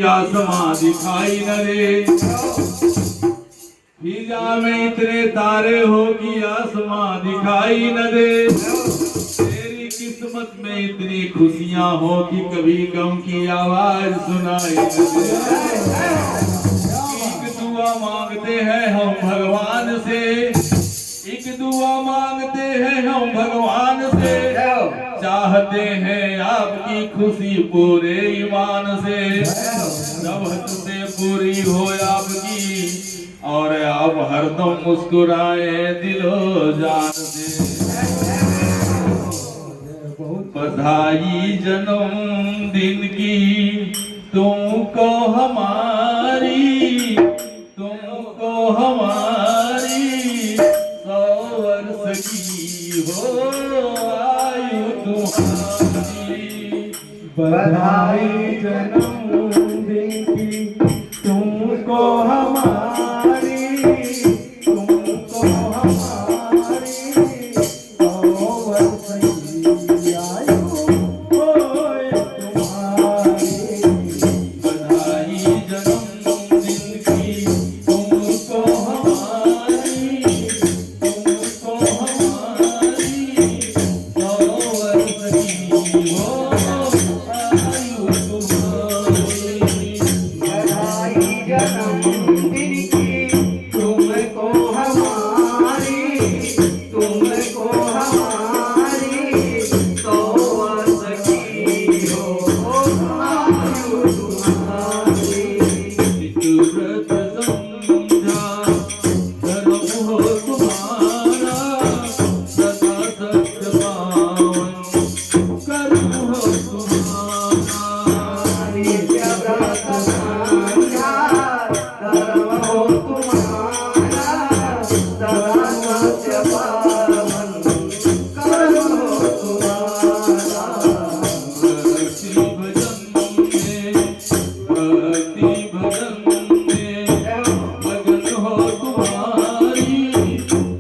आसमां दिखाई न दे, फिजा में इतने तारे हो कि आसमां दिखाई न दे। तेरी किस्मत में इतनी खुशियां हो कि कभी गम की आवाज सुनाई न दे। एक दुआ मांगते हैं हम भगवान से, एक दुआ मांगते हैं हम भगवान से, चाहते हैं आपकी खुशी पूरे ईमान से। सब हद से पूरी हो आपकी और आप हरदम मुस्कुराए दिलो जान से। बधाई जन्मदिन की तुमको हमारी, तुमको हमारी 100 वर्ष की हो आयु तुम्हारी। बधाई जन्मदिन की तुमको हमारी, तुमको हमारी 100 वर्ष की आयु होए तुम्हारी। बधाई जन्मदिन की तुमको हमारी, तुमको हमारी 100 वर्ष की हो आयु तुम्हारी। बधाई जन्मदिन की तुमको हमारी, तुमको हमारी 100 वर्ष की हो आयु तुम्हारी। व्रत समझा धर्म हो तुम्हारा, सदा सत्य पावन कर्म हो तुम्हारा। नित्य व्रत समझा धर्म हो तुम्हारा, सदा सत्य पावन कर्म हो तुम्हारा। भक्ति भजन में लगन हो तुम्हारी,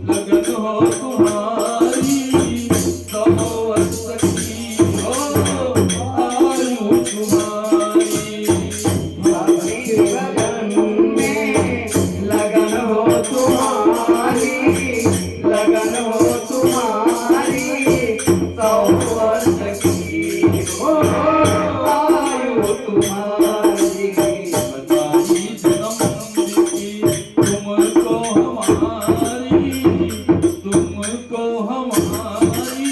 लगन हो तुम्हारी 100 वर्ष की हो आयु तुम्हारी। भक्ति भजन में लगन हो तुम्हारी, लगन हो तुम्हारी 100 वर्ष की हो आयु तुम्हारी। बधाई जन्मदिन की तुमको हमारी, तुमको हमारी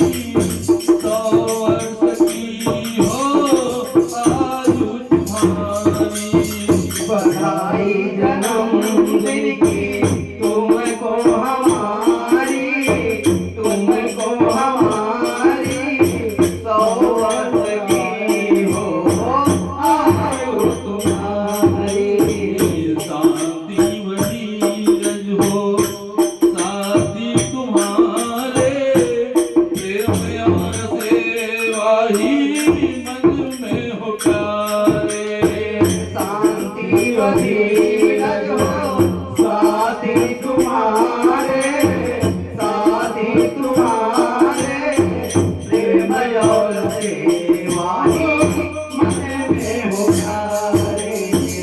100 वर्ष की हो आयु तुम्हारी। बधाई जन्मदिन की तुमको हमारी, तुमको हमारी 100 वर्ष की हो आयु तुम्हारी। शांति वहीरज हो साथी तुम्हारे, प्रेम अमर सेवा ही मन में हो प्यारे। शांति वहीरज हो साथी तुम्हारे, साथी तुम्हारे प्रेम और सेवा ही मन में हो प्यारे।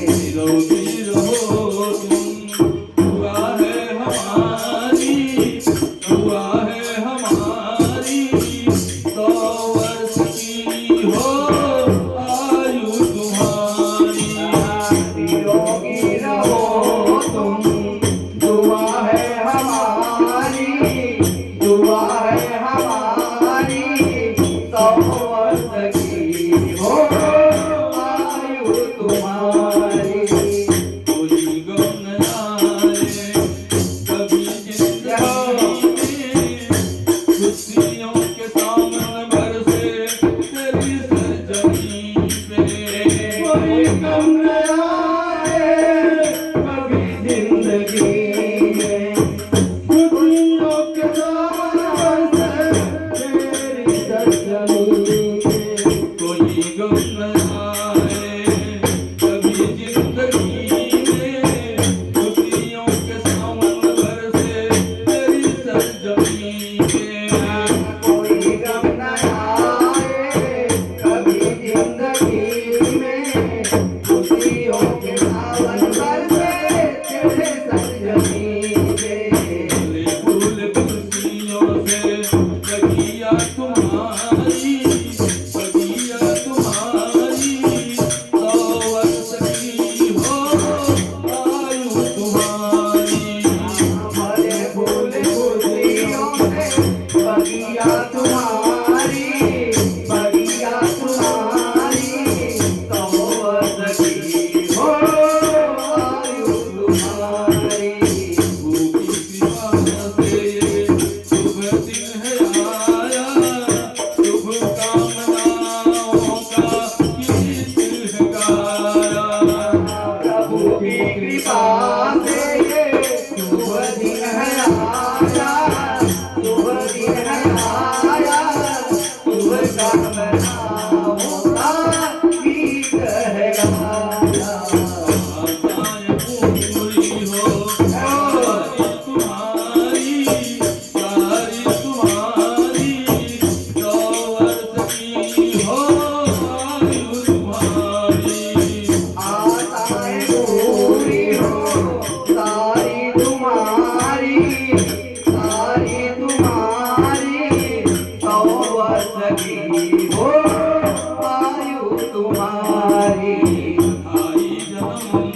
निरोगी रहो तुम, दुआ है हमारी, दुआ है हमारी 100 वर्ष की हो आयु तुम्हारी। निरोगी रहो तुम, दुआ है हमारी, दुआ है हमारी 100 वर्ष की हो आयु तुम्हारी। कोई गम न आए कभी जिंदगी में, खुशियों के सामने बरसे तेरी सरजमी पे। कोई गम न आए